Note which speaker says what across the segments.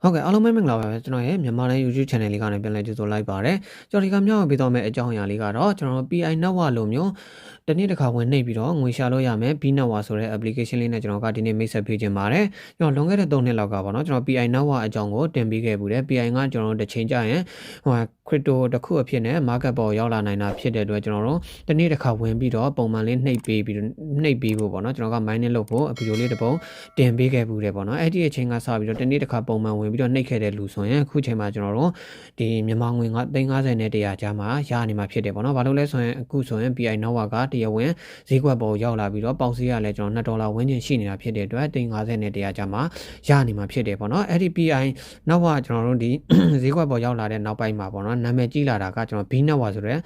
Speaker 1: ဟုတ်ကဲ့အားလုံးပဲမင်္ဂလာပါပဲကျွန်တော်ရဲ့မြန်မာနဲ့ YouTube channel လေးကနေပြန်လည်ကြိုဆိုလိုက်ပါတယ်ကျွန်တော်ဒီကမြောက်ပေးသွားမယ့်အကြောင်းအရာလေးကတော့ကျွန်တော် PI Network လိုမျိုးတနေ့တစ်ခါဝင်နှိပ်ပြီးတော့ငွေရှာလို့ရမယ် B Network ဆိုတဲ့ application လေးနဲ့ကျွန်တော်ကဒီနေ့မိတ်ဆက်ပေးခြင်းပါတယ်ကျွန်တော်လွန်ခဲ့တဲ့3နှစ်လောက်ကပေါ့နော်ကျွန်တော် PI Network အကြောင်းကိုတင်ပေးခဲ့ဘူးတယ် PI ကကျွန်တော်တို့တစ်ချိန်ကြာရင်crypto တစ်ခုအဖြစ်နဲ့ market ပေါ်ရောက်လာနိုင်တာဖြစ်တဲ့အတွက်ကျွန်တော်တို့တနေ့တစ်ခါဝင်ပြီးတော့ပုံမှန်လေးနှိပ်ပေးဖို့ပေါ့နော်ကျွန်တော်က mining လုပ်ဖို့ဗီဒီယိုလေးတစ်ပုံတင်ပေးခဲ့ဘူးတယ်ပေါ့နော်အဲ့ဒီအချိန်ကစပြီးတော့တနေ့တစ်ခါပုံမှန်ဝင်ပြီးတော့နှိပ်ခဲ့တဲ့လူဆိုရင်အခုချိန်မှာကျွန်တော်တို့ဒီမြန်မာငွေ350နဲ့100ကျားမှာရနေမှာဖြစ်တယ်ပေါ့နော်ဘာလို့လဲဆိုရင်အခုဆိုရင် PI Network ကတရားဝင်ဈေးကွက်ပေါ်ရောက်လာပြီးတော့ပေါက်ဈေးကလည်းကျွန်တော်$2ဝန်းကျင်ရှိနေတာဖြစ်တဲ့အတွက်350နဲ့100ကျားမှာရနေမှာဖြစ်တယ်ပေါ့နော်အဲ့ဒီ PI Network ကျွန်တော်တို့ဒီဈေးကွက်ပေါ်ရောက်လာတဲ့နောက်ပိုင်းမှာပေါ့နော်နာမည်ကြီးလာတာကကျွန်တော် B Network ဆိုတဲ့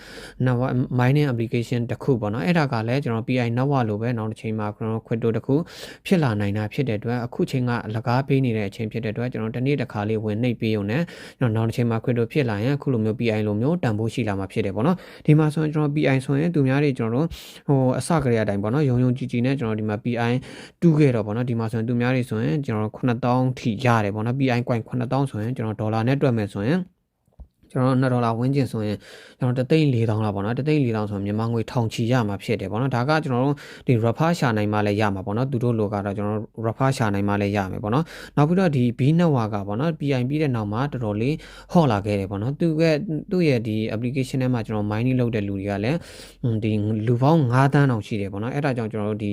Speaker 1: Network mining application တစ်ခုပေါ့နော်အဲ့ဒါကလည်းကျွန်တော် PI Network လိုပဲနောက်တစ်ချိန်မှာကျွန်တော် crypto တစ်ခုဖြစ်လာနိုင်တာဖြစ်တဲ့အတွက်အခုချိန်ကလကားပေးနေတဲ့အချိန်ဖြစ်တဲ့အတွက်ကျွန်တော်တနေ့တစ်ခါလေးဝင်နှိပ်ပေးုံနဲ့ကျွန်တော်နောက်တစ်ချိန်မှာ crypto ဖြစ်လာရင်အခုလိုမျိုး PI လိုမျိုးတန်ဖိုးရှိလာမှာဖြစ်တယ်ပေါ့နော်ဒီမှာဆိုရင်ကျွန်တော် PI ဆိုရင်သူများတွေကျွန်တော်တို့အစကတည်းကအတိုင်းပေါ့နော်ယုံကြည်နဲ့ကျွန်တော်ဒီမှာ PI တူးခဲ့တော့ပေါ့နော်ဒီမှာဆိုရင်သူများတွေဆိုရင်ကျွန်တော်9000ထိရတယ်ပေါ့နော် PI coin 9000ဆိုရင်ကျွန်တော်ဒေါ်လာနဲ့တွက်မယ်ဆိုရင်ကျွန်တော်$2ဝန်းကျင်ဆိုရင်ကျွန်တော်3,400လောက်ပေါ့နော်3,400ဆိုမြန်မာငွေထောင်ချီရမှာဖြစ်တယ်ပေါ့နော်ဒါကကျွန်တော်တို့ဒီ refer ရှာနိုင်မှလည်းရမှာပေါ့နော်သူတို့လိုကတော့ကျွန်တော် refer ရှာနိုင်မှလည်းရမယ်ပေါ့နော်နောက်ပြီးတော့ဒီ B Network ကပေါ့နော် PI ပြီးတဲ့နောက်မှာတော်တော်လေးဟော့လာခဲ့တယ်ပေါ့နော်သူရဲ့ဒီ application ထဲမှာကျွန်တော် mining လုပ်တဲ့လူတွေကလည်းဒီလူပေါင်း9တန်းတောင်ရှိတယ်ပေါ့နော်အဲ့ဒါကြောင့်ကျွန်တော်တို့ဒီ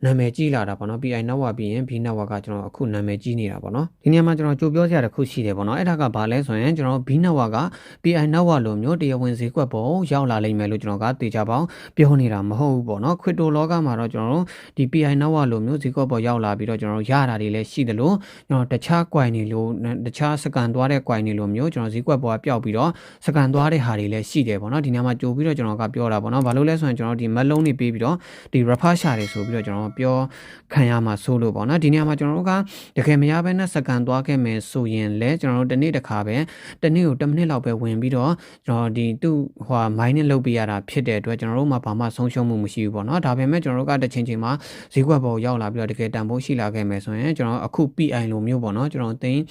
Speaker 1: နာမည်ကြီးလာတာပေါ့နော် PI Network ပြီးရင် B Network ကကျွန်တော်အခုနာမည်ကြီးနေတာပေါ့နော်ဒီနေရာမှာကျွန်တော်ကြိုပြောစရာတစ်ခုရှိတယ်ပေါ့နော်အဲ့ဒါကဘာလဲဆိုရင်ကျွန်တော် B Network ကPI Network လိုမျိုးတရားဝင်ဈေးကွက်ပေါ်ရောက်လာလိမ့်မယ်လို့ကျွန်တော်ကတေချာပေါင်းပြောနေတာမဟုတ်ဘူးပေါ့နော် crypto လောကမှာတော့ကျွန်တော်တို့ဒီ PI Network လိုမျိုးဈေးကွက်ပေါ်ရောက်လာပြီးတော့ကျွန်တော်တို့ရတာတွေလည်းရှိတယ်လို့ကျွန်တော်တခြား coin တွေလို့တခြားစကန်သွားတဲ့ coin တွေလိုမျိုးကျွန်တော်ဈေးကွက်ပေါ်ကပျောက်ပြီးတော့စကန်သွားတဲ့ဟာတွေလည်းရှိတယ်ပေါ့နော်ဒီနေရာမှာကြိုပြီးတော့ကျွန်တော်ကပြောတာပေါ့နော်ဘာလို့လဲဆိုရင်ကျွန်တော်ဒီမက်လုံးတွေပေးပြီးတော့ဒီ refer ရှာတွေဆိုပြီးတော့ကျွန်တော်ပြောခံရမှာဆိုလို့ပေါ့နော်ဒီနေရာမှာကျွန်တော်တို့ကတကယ်မရဘဲနဲ့စကန်သွားခဲ့မယ်ဆိုရင်လည်းကျွန်တော်တို့တစ်နေ့တစ်ခါပဲတစ်နေ့ကို10မိနစ်လောက်ပဲဝင်ပြီးတော့ကျွန်တော်ဒီသူ့mining လုပ်ပေးရတာဖြစ်တဲ့အတွက်ကျွန်တော်တို့မှဘာမှဆုံးရှုံးမှုမရှိဘူးပေါ့နော်ဒါပေမဲ့ကျွန်တော်တို့ကတစ်ချိန်ချိန်မှာဈေးကွက်ပေါ်ရောက်လာပြီးတော့တကယ်တန်ဖိုးရှိလာခဲ့မယ်ဆိုရင်ကျွန်တော်အခု PI လိုမျိုးပေါ့နော်ကျွန်တော်သိန်း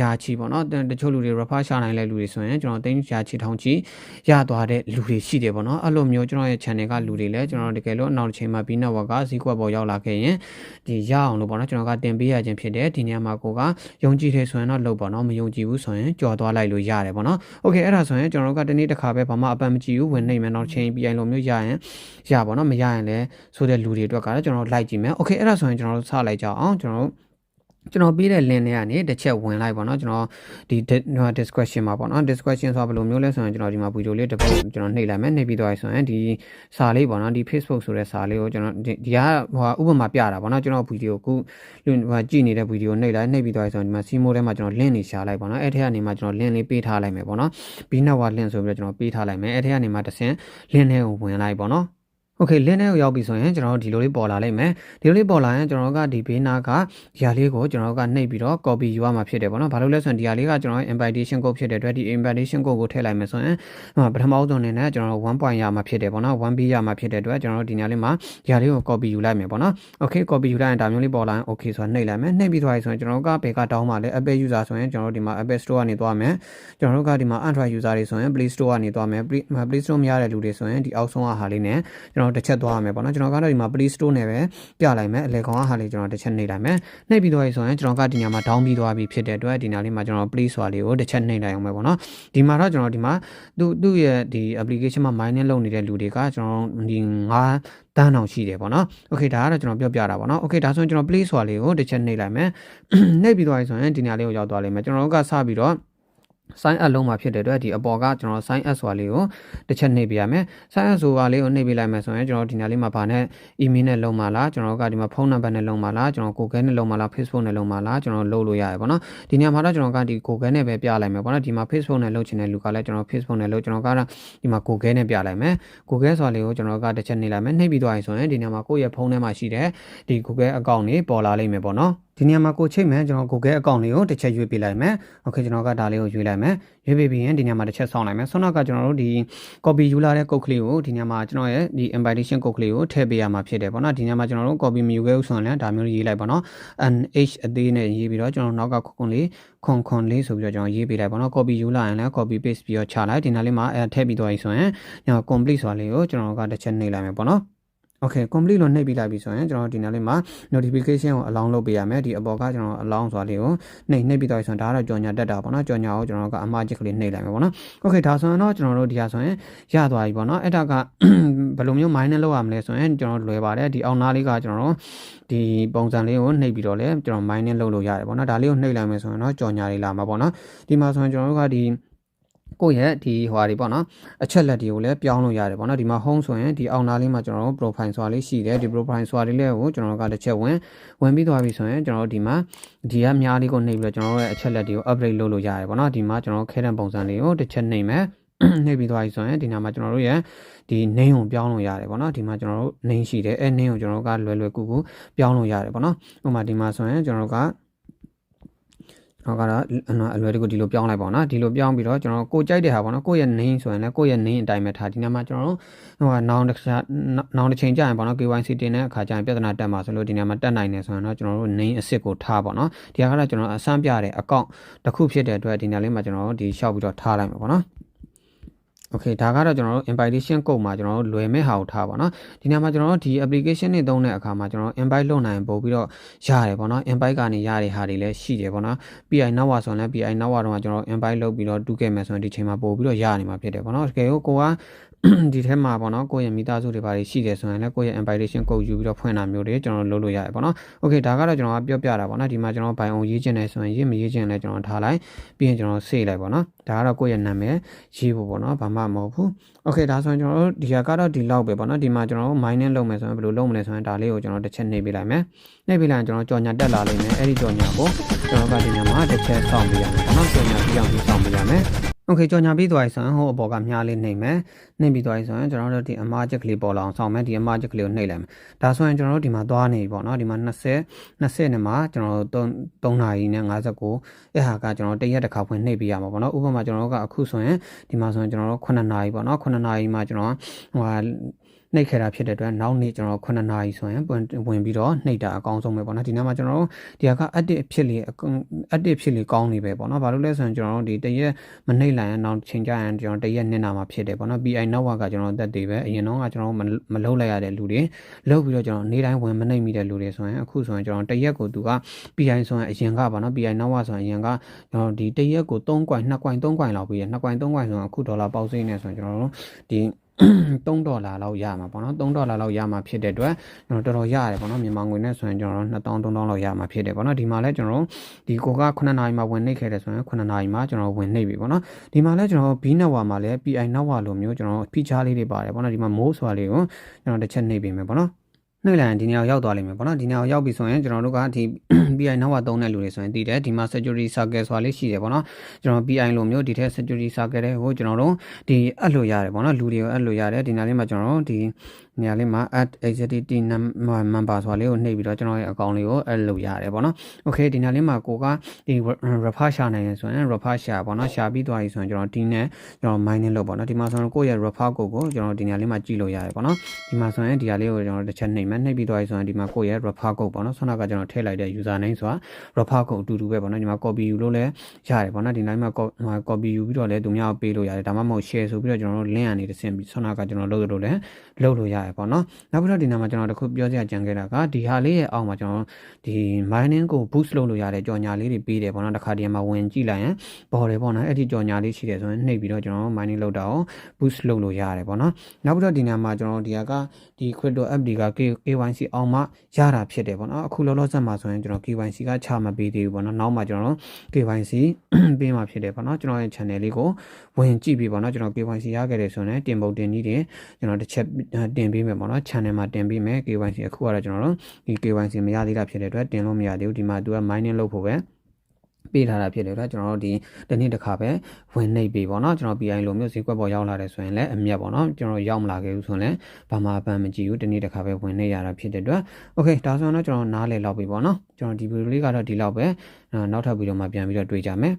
Speaker 1: ရာချီပေါ့နော်တချို့လူတွေ refer ရှာနိုင်တဲ့လူတွေဆိုရင်ကျွန်တော်သိန်းရာချီထောင်ချီရသွားတဲ့လူတွေရှိတယ်ပေါ့နော်အဲ့လိုမျိုးကျွန်တော်ရဲ့ channel ကလူတွေလည်းကျွန်တော်တကယ်လို့နောက်တစ်ချိန်မှာ B Network ကဈေးကွက်ပေါ်ရောက်လာခဲ့ရင်ဒီရအောင်လို့ပေါ့နော်ကျွန်တော်ကတင်ပေးရခြင်းဖြစ်တယ်ဒီနေရာမှာကိုကယုံကြည်တယ်ဆိုရင်တော့လုပ်ပေါ့နော်မယုံကြည်ဘူးဆိုရင်ကြော်သွားလိုက်လို့ရတယ်ပေါ့နော်โอเคအဲ့ဒါဆိုရင်ကျွန်တော်တို့ကတနေ့တစ်ခါပဲဘာမှအပန်မကြည့်ဘူးဝင်နေမယ်နောက်ချိန် PI လိုမျိုးရရင်ရပါတော့မရရင်လည်းဆိုတဲ့လူတွေအတွက်ကလည်းကျွန်တော်လိုက်ကြည့်မယ်โอเคအဲ့ဒါဆိုရင်ကျွန်တော်တို့စလိုက်ကြအောင်ကျွန်တော်ပေးတဲ့ link တွေကနေတစ်ချက်ဝင်လိုက်ပါเนาะကျွန်တော်ဒီ description မှာပေါ့เนาะ description ဆိုတာဘယ်လိုမျိုးလဲဆိုရင်ကျွန်တော်ဒီမှာဗီဒီယိုလေးတစ်ပုဒ်ကျွန်တော်နှိပ်လိုက်မယ်နှိပ်ပြီးတော့ဆိုရင်ဒီစာလေးပေါ့เนาะဒီ Facebook ဆိုတဲ့စာလေးကိုကျွန်တော်ဒီကဥပမာပြတာပေါ့เนาะကျွန်တော်ဗီဒီယိုခုကြည့်နေတဲ့ဗီဒီယိုနှိပ်လိုက်နှိပ်ပြီးတော့ဆိုရင်ဒီမှာ Simo ထဲမှာကျွန်တော် link တွေရှာလိုက်ပေါ့เนาะအဲ့ထဲကနေမှကျွန်တော် link လေးပေးထားလိုက်မယ်ပေါ့เนาะ B Network link ဆိုပြီးတော့ကျွန်တော်ပေးထားလိုက်မယ်အဲ့ထဲကနေမှတစ်ဆင့် link တွေကိုဝင်လိုက်ပေါ့เนาะโอเค link ထဲကိုရောက်ပြီဆိုရင်ကျွန်တော်တို့ဒီလိုလေးပေါ်လာလိမ့်မယ်ဒီလိုလေးပေါ်လာရင်ကျွန်တော်တို့ကဒီဘေးနားကဒီဟာလေးကိုကျွန်တော်တို့ကနှိပ်ပြီးတော့ copy ယူရမှာဖြစ်တယ်ပေါ့နော်ဘာလို့လဲဆိုရင်ဒီဟာလေးကကျွန်တော် invitation code ဖြစ်တဲ့အတွက်ဒီ invitation code ကိုထည့်လိုက်မယ်ဆိုရင်ပထမဆုံးအနေနဲ့ကျွန်တော်တို့1 point ရမှာဖြစ်တယ်ပေါ့နော်1 B ရမှာဖြစ်တဲ့အတွက်ကျွန်တော်တို့ဒီညလေးမှာဒီဟာလေးကို copy ယူလိုက်မယ်ပေါ့နော်โอเค copy ယူလိုက်ရင်ဒါမျိုးလေးပေါ်လာရင် okay ဆိုတာနှိပ်လိုက်မယ်နှိပ်ပြီးသွားပြီဆိုရင်ကျွန်တော်တို့ကဘယ်ကတောင်းပါလဲ Apple user ဆိုရင်ကျွန်တော်တို့ဒီမှာ Apple Store ကနေသွားမယ်ကျွန်တော်တို့ကဒီမှာ Android user တွေဆိုရင် Play Store ကနေသွားမယ် Play Store မရတဲ့လူတွေဆိုရင်ဒီအောက်ဆုံးဟာလေးနဲ့ကျွန်တော်တစ်ချက်သွားရမယ်ပေါ့နော်ကျွန်တော်ကတော့ဒီမှာ Play Store နဲ့ပဲပြလိုက်မယ်အလဲကောင်ကဟာလေးကျွန်တော်တစ်ချက်နှိပ်လိုက်မယ်နှိပ်ပြီးသွားပြီဆိုရင်ကျွန်တော်ကဒီညမှာ down ပြီးသွားပြီဖြစ်တဲ့အတွက်ဒီညလေးမှာကျွန်တော် Play ဆိုတာလေးကိုတစ်ချက်နှိပ်လိုက်အောင်ပဲပေါ့နော်ဒီမှာတော့ကျွန်တော်ဒီမှာသူ့ရဲ့ဒီ application မှာ mining လုပ်နေတဲ့လူတွေကကျွန်တော်ဒီ9တန်းအောင်ရှိတယ်ပေါ့နော်โอเคဒါကတော့ကျွန်တော်ပြောပြတာပေါ့နော်โอเคဒါဆိုရင်ကျွန်တော် Play ဆိုတာလေးကိုတစ်ချက်နှိပ်လိုက်မယ်နှိပ်ပြီးသွားပြီဆိုရင်ဒီညလေးကိုရောက်သွားလိမ့်မယ်ကျွန်တော်တို့ကစပြီးတော့sign up လုံးမှာဖြစ်တဲ့အတွက်ဒီအပေါ်ကကျွန်တော် sign up ဆိုတာလေးကိုတစ်ချက်နှိပ်ပြရမယ် sign up ဆိုတာလေးကိုနှိပ်ပြလိုက်မယ်ဆိုရင်ကျွန်တော်ဒီညလေးမှာဗာနဲ့ email နဲ့လုံးမှာလားကျွန်တော်ကဒီမှာဖုန်းနံပါတ်နဲ့လုံးမှာလားကျွန်တော် Google နဲ့လုံးမှာလား Facebook နဲ့လုံးမှာလားကျွန်တော်လုပ်လို့ရတယ်ပေါ့နော်ဒီညမှာတော့ကျွန်တော်ကဒီ Google နဲ့ပဲပြလိုက်မယ်ပေါ့နော်ဒီမှာ Facebook နဲ့လုပ်ချင်တဲ့လူကလည်းကျွန်တော် Facebook နဲ့လုပ်ကျွန်တော်ကတော့ဒီမှာ Google နဲ့ပြလိုက်မယ် Google ဆိုတာလေးကိုကျွန်တော်ကတစ်ချက်နှိပ်လိုက်မယ်နှိပ်ပြီးသွားရင်ဆိုရင်ဒီညမှာကိုယ့်ရဲ့ဖုန်းထဲမှာရှိတဲ့ဒီ Google account တွေပေါ်လာလိမ့်မယ်ပေါ့နော်
Speaker 2: ဒီနေရာမှာကိုချိတ်မယ်ကျွန်တော် Google account လေးကိုတစ်ချက်ရွေးပေးလိုက်မယ်။ Okay ကျွန်တော်ကဒါလေးကိုရွေးလိုက်မယ်။ရွေးပေးပြီးရင်ဒီနေရာမှာတစ်ချက်ဆောင်းလိုက်မယ်။ဆောင်းတော့ကကျွန်တော်တို့ဒီ copy ယူလာတဲ့ code ကလေးကိုဒီနေရာမှာကျွန်တော်ရဲ့ဒီ invitation code ကလေးကိုထည့်ပေးရမှာဖြစ်တယ်ပေါ့နော်။ဒီနေရာမှာကျွန်တော်တို့ copy မယူခဲ့ဘူးဆိုရင်လည်းဒါမျိုးရေးလိုက်ပါနော်။ NH အသေးနဲ့ရေးပြီးတော့ကျွန်တော်နောက်ကခွန်လေးလေးဆိုပြီးတော့ကျွန်တော်ရေးပေးလိုက်ပါနော် copy ယူလာရင်လည်း copy paste ပြီးတော့ချလိုက်ဒီနားလေးမှာထည့်ပြီးတော့ဆိုရင်ကျွန်တော် complete ဆိုတာလေးကိုကျွန်တော်ကတစ်ချက်နှိပ်လိုက်မယ်ပေါ့နော်Okay complete လို့နှိပ်ပြီးလိုက်ပြီဆိုရင်ကျွန်တော်ဒီနားလေးမှာ notification ကို allow လုပ်ပေးရမယ်ဒီအပေါ်ကကျွန်တော် allow ဆိုတာလေးကိုနှိပ်ပြီးတော့ဆိုရင်ဒါကတော့ကြော်ညာတက်တာပေါ့နော်ကြော်ညာကိုကျွန်တော်ကအမှားချက်ကလေးနှိပ်လိုက်မယ်ပေါ့နော် Okay ဒါဆိုရင်တော့ကျွန်တော်တို့ဒီဟာဆိုရင်ရသွားပြီပေါ့နော်အဲ့ဒါကဘယ်လိုမျိုး minus လုပ်ရမလဲဆိုရင်ကျွန်တော်လွယ်ပါတယ်ဒီအောက်နားလေးကကျွန်တော်တို့ဒီပုံစံလေးကိုနှိပ်ပြီးတော့လဲကျွန်တော် minus လုပ်လို့ရတယ်ပေါ့နော်ဒါလေးကိုနှိပ်လိုက်မယ်ဆိုရင်တော့ကြော်ညာလေးလာမှာပေါ့နော်ဒီမှာဆိုရင်ကျွန်တော်တို့ကဒီကိုယ့်ရဲ့ဒီဟွာတွေပေါ့နော်အချက်လက်တွေကိုလည်းပြောင်းလို့ရတယ်ပေါ့နော်ဒီမှာ home ဆိုရင်ဒီအောက်နားလေးမှာကျွန်တော်တို့ profile ဆိုတာလေးရှိတယ်ဒီ profile ဆိုတာလေးကိုကျွန်တော်တို့ကတစ်ချက်ဝင်ပြီးသွားပြီဆိုရင်ကျွန်တော်တို့ဒီမှာဒီကများလေးကိုနှိပ်ပြီးတော့ကျွန်တော်တို့ရဲ့အချက်လက်တွေကို upgrade လုပ်လို့ရတယ်ပေါ့နော်ဒီမှာကျွန်တော်တို့ခဲတဲ့ပုံစံလေးကိုတစ်ချက်နှိပ်မယ်နှိပ်ပြီးသွားပြီဆိုရင်ဒီနာမှာကျွန်တော်တို့ရဲ့ဒီ name ကိုပြောင်းလို့ရတယ်ပေါ့နော်ဒီမှာကျွန်တော်တို့ name ရှိတယ်အဲ name ကိုကျွန်တော်တို့ကလွယ်ကူပြောင်းလို့ရတယ်ပေါ့နော်ဥပမာဒီမှာဆိုရင်ကျွန်တော်တို့ကတော့အလွယ်တကူဒီလိုပြောင်းလိုက်ပါတော့ဒီလိုပြောင်းပြီးတော့ကျွန်တော်ကိုကြိုက်တဲ့ဟာပေါ့နော်ကိုယ့်ရဲ့ name ဆိုရင်လည်းကိုယ့်ရဲ့ name အတိုင်းပဲထားဒီနေ့မှာကျွန်တော်တို့နောင်တစ်ချိန်ကြာရင်ပေါ့နော် KYC တင်တဲ့အခါကျရင်ပြဿနာတက်မှာဆိုလို့ဒီနေ့မှာတက်နိုင်နေဆိုရင်တော့ကျွန်တော်တို့ name အစ်စ်ကိုထားပေါ့နော်ဒီကတော့ကျွန်တော်အစမ်းပြတဲ့ account တစ်ခုဖြစ်တဲ့အတွက်ဒီနေ့လေးမှာကျွန်တော်တို့ဒီရှောက်ပြီးတော့ထားလိုက်မှာပေါ့နော်Okay ဒါကတော့ကျွန်တော်တို့ invitation code မှာကျွန်တော်တို့လွယ်မဲ့ဟာကိုထားပါတော့ဒီနေရာမှာကျွန်တော်တို့ဒီ application နဲ့သုံးတဲ့အခါမှာကျွန်တော် invite လုပ်နိုင်ပို့ပြီးတော့ရတယ်ပေါ့နော် invite ကနေရတဲ့ဟာတွေလည်းရှိတယ်ပေါ့နော် PI Now ဆိုရင်လည်း PI Now တော့ကျွန်တော် invite လုပ်ပြီးတော့တူးခဲ့မယ်ဆိုရင်ဒီချိန်မှာပို့ပြီးတော့ရနေမှာဖြစ်တယ်ပေါ့နော်တကယ်ကိုကဒီထဲမှာပေါ့နော်ကိုယ့်ရဲ့မိသားစုတွေပါရှိတယ်ဆိုရင်လည်းကိုယ့်ရဲ့ invitation code ယူပြီးတော့ဖွင့်တာမျိုးတွေကျွန်တော်လုပ်လို့ရတယ်ပေါ့နော် Okay ဒါကတော့ကျွန်တော်ကပြောပြတာပေါ့နော်ဒီမှာကျွန်တော် bio ရေးချင်တယ်ဆိုရင်ရေးမရေးချင်လည်းကျွန်တော်ထားလိုက်ပြီးရင်ကျွန်တော် save လိုက်ပေါ့နော်ဒါကတော့ကိုယ့်ရဲ့နာမည်ရေးဖို့ပေါ့နော်ဘာမှမဟုတ်ဘူး Okay ဒါဆိုရင်ကျွန်တော်တို့ဒီဟာကတော့ဒီလောက်ပဲပေါ့နော်ဒီမှာကျွန်တော်တို့ mining လုပ်မယ်ဆိုရင်ဘယ်လိုလုပ်မလဲဆိုရင်ဒါလေးကိုကျွန်တော်တစ်ချက်နှိပ်ပေးလိုက်မယ်နှိပ်ပေးလိုက်ရင်ကျွန်တော်ကြော်ညာတက်လာလိမ့်မယ်အဲ့ဒီကြော်ညာကိုကျွန်တော်ကဒီညမှာတစ်ချက်ဆောင်းပေးရမယ်ပေါ့နော်ကြော်ညာပြီးအောင်ဆောင်းပေးရမယ်Okay ကြော်ညာပြီးသွားပြီဆိုရင်ဟိုအပေါ်ကမြားလေးနှိပ်မယ်နှိပ်ပြီးသွားပြီဆိုရင်ကျွန်တော်တို့ဒီအမားချက်ကလေးပေါ်လာအောင်ဆောင်းမယ်ဒီအမားချက်ကလေးကိုနှိပ်လိုက်မယ်ဒါဆိုရင်ကျွန်တော်တို့ဒီမှာသွားနေပြီပေါ့နော်ဒီမှာ20နဲ့မှာကျွန်တော်တို့3နာရီနဲ့59အဲ့ဟာကကျွန်တော်တရက်တစ်ခါဖွင့်နှိပ်ပေးရမှာပေါ့နော်ဥပမာကျွန်တော်တို့ကအခုဆိုရင်ဒီမှာဆိုရင်ကျွန်တော်တို့9နာရီပေါ့နော်9နာရီမှာကျွန်တော်နှိပ်ခဲ့တာဖြစ်တဲ့အတွက်နောက်နေ့ကျွန်တော်9နာရီဆိုရင်ဝင်ပြီးတော့နှိပ်တာအကောင်းဆုံးပဲပေါ့နော်ဒီနေ့မှာကျွန်တော်တို့ဒီက active ဖြစ်လေကောင်းနေပဲပေါ့နော်ဘာလို့လဲဆိုရင်ကျွန်တော်တို့ဒီတရက်မနှိပ်လိုက်ရင်နောက်ချိန်ကြရင်ကျွန်တော်တရက်နှစ်နာမှာဖြစ်တယ်ပေါ့နော် PI Now ကကျွန်တော်တက်သေးပဲအရင်တော့ကကျွန်တော်မလုပ်လိုက်ရတဲ့လူတွေလုပ်ပြီးတော့ကျွန်တော်နေ့တိုင်းဝင်မနှိပ်မိတဲ့လူတွေဆိုရင်အခုဆိုရင်ကျွန်တော်တရက်ကိုသူက PI ဆိုရင်အရင်ကပါနော် PI Now ဆိုရင်အရင်ကကျွန်တော်ဒီတရက်ကို3 coin 2 coin 3 coin လောက်ပြီးရ2 coin 3 coin ဆိုရင်အခုဒေါ်လာပေါက်စိမ့်နေဆိုရင်ကျွန်တော်တို့ဒီ$3လောက်ရမှာပေါ့နော်$3လောက်ရမှာဖြစ်တဲ့အတွက်ကျွန်တော်တော်ရတယ်ပေါ့နော်မြန်မာငွေနဲ့ဆိုရင်ကျွန်တော်2000 3000လောက်ရမှာဖြစ်တယ်ပေါ့နော်ဒီမှာလဲကျွန်တော်ဒီကိုက9နာရီမှာဝင်နှိပ်ခဲ့တယ်ဆိုရင်9နာရီမှာကျွန်တော်ဝင်နှိပ်ပြီပေါ့နော်ဒီမှာလဲကျွန်တော် B network မှာလဲ PI network လိုမျိုးကျွန်တော် feature လေးတွေပါတယ်ပေါ့နော်ဒီမှာ more ဆိုတာလေးကိုကျွန်တော်တစ်ချက်နှိပ်ပေးမယ်ပေါ့နော်နှိပ်လိုက်ရင်ဒီနေရာရောက်သွားလိမ့်မယ်ပေါ့နော်ဒီနေရာရောက်ပြီဆိုရင်ကျွန်တော်တို့ကဒီ PI နောက်ဝသုံးတဲ့လူတွေဆိုရင်တည်တယ်ဒီမှာ security circle ဆိုတာလေးရှိတယ်ပေါ့နော်ကျွန်တော် PI လိုမျိုးဒီထက် security circle တွေကိုကျွန်တော်တို့ဒီအပ်လို့ရတယ်ပေါ့နော်လူတွေကိုအပ်လို့ရတယ်ဒီနေရာလေးမှာကျွန်တော်တို့ဒီနေရာလေးမှာ add executive member ဆိုတာလေးကိုနှိပ်ပြီးတော့ကျွန်တော်ရဲ့ account လေးကို add လုပ်ရတယ်ပေါ့နော် okay ဒီနေရာလေးမှာကိုကဒီ refer ရှာနိုင်ရဆိုရင် refer ရှာပေါ့နော်ရှာပြီးသွားပြီဆိုရင်ကျွန်တော် team နဲ့ကျွန်တော် mining လုပ်ပေါ့နော်ဒီမှာဆိုရင်ကိုယ့်ရဲ့ refer code ကိုကျွန်တော်ဒီနေရာလေးမှာကြည့်လို့ရတယ်ပေါ့နော်ဒီမှာဆိုရင်ဒီဟာလေးကိုကျွန်တော်တစ်ချက်နှိပ်မယ်နှိပ်ပြီးသွားပြီဆိုရင်ဒီမှာကိုယ့်ရဲ့ refer code ပေါ့နော်ဆွမ်းနာကကျွန်တော်ထည့်လိုက်တဲ့ user name ဆိုတာ refer code အတူတူပဲပေါ့နော်ဒီမှာ copy ယူလို့လည်းရတယ်ပေါ့နော်ဒီတိုင်းမှာ copy ယူပြီးတော့လည်းသူများကိုပေးလို့ရတယ်ဒါမှမဟုတ် share ဆိုပြီးတော့ကျွန်တော်တို့ link ကနေတစ်ဆင့်ပြီးဆွမ်းနာကကျွန်တော်လုပ်လို့လည်းလုပ်လို့ရတယ်ပေါ့နော်နောက်ပြီးတော့ဒီနာမှာကျွန်တော်တခုပြောစရာကြံခဲ့တာကဒီဟာလေးရဲ့အောက်မှာကျွန်တော်ဒီ mining ကို boost လုပ်လို့ရတယ်ကြော်ညာလေးတွေပေးတယ်ပေါ့နော်တစ်ခါတည်းမှာဝင်ကြည့်လိုက်ရင်ပေါ်တယ်ပေါ့နော်အဲ့ဒီကြော်ညာလေးရှိတယ်ဆိုရင်နှိပ်ပြီးတော့ကျွန်တော် mining လုပ်တာကို boost လုပ်လို့ရတယ်ပေါ့နော်နောက်ပြီးတော့ဒီနာမှာကျွန်တော်ဒီဟာကဒီ crypto app တွေက KYC အောင်မှရတာဖြစ်တယ်ပေါ့နော်အခုလောလောဆယ်မှာဆိုရင်ကျွန်တော် KYC ကချမပေးသေးဘူးပေါ့နော်နောက်မှကျွန်တော် KYC ပေးမှဖြစ်တယ်ပေါ့နော်ကျွန်တော်ရဲ့ channel လေးကိုဝင်ကြည့်ပြီးပေါ့နော်ကျွန်တော် KYC ရခဲ့တယ်ဆိုရင်တင်ပုံတင်နည်းတွေကျွန်တော်တစ်ချက်တင်ပေးမယ်ပေါ့နော် channel မှာတင်ပေးမယ် KYC အခုကတော့ကျွန်တော်တို့ဒီ KYC မရသေးတာဖြစ်တဲ့အတွက်တင်လို့မရသေးဘူးဒီမှာသူက mining လုပ်ဖို့ပဲ ပေးထားတာဖြစ်တယ်ဗျာကျွန်တော်တို့ဒီတစ်နေ့တစ်ခါပဲဝင်နှိပ်ပေးပေါ့နော်ကျွန်တော် PI လိုမျိုးဈေးကွက်ပေါ်ရောက်လာတယ်ဆိုရင်လည်းအမြတ်ပေါ့နော်ကျွန်တော်ရောက်မလာခဲ့ဘူးဆိုရင်လည်းဘာမှအပန်းမကြည့်ဘူးတစ်နေ့တစ်ခါပဲဝင်နှိပ်ရတာဖြစ်တဲ့အတွက် Okay ဒါဆိုရင်တော့ကျွန်တော်နားလည်လောက်ပြီပေါ့နော်ကျွန်တော်ဒီဗီဒီယိုလေးကတော့ဒီလောက်ပဲနောက်ထပ်ဗီဒီယိုမှာပြန်ပြီးတော့တွေ့ကြမယ်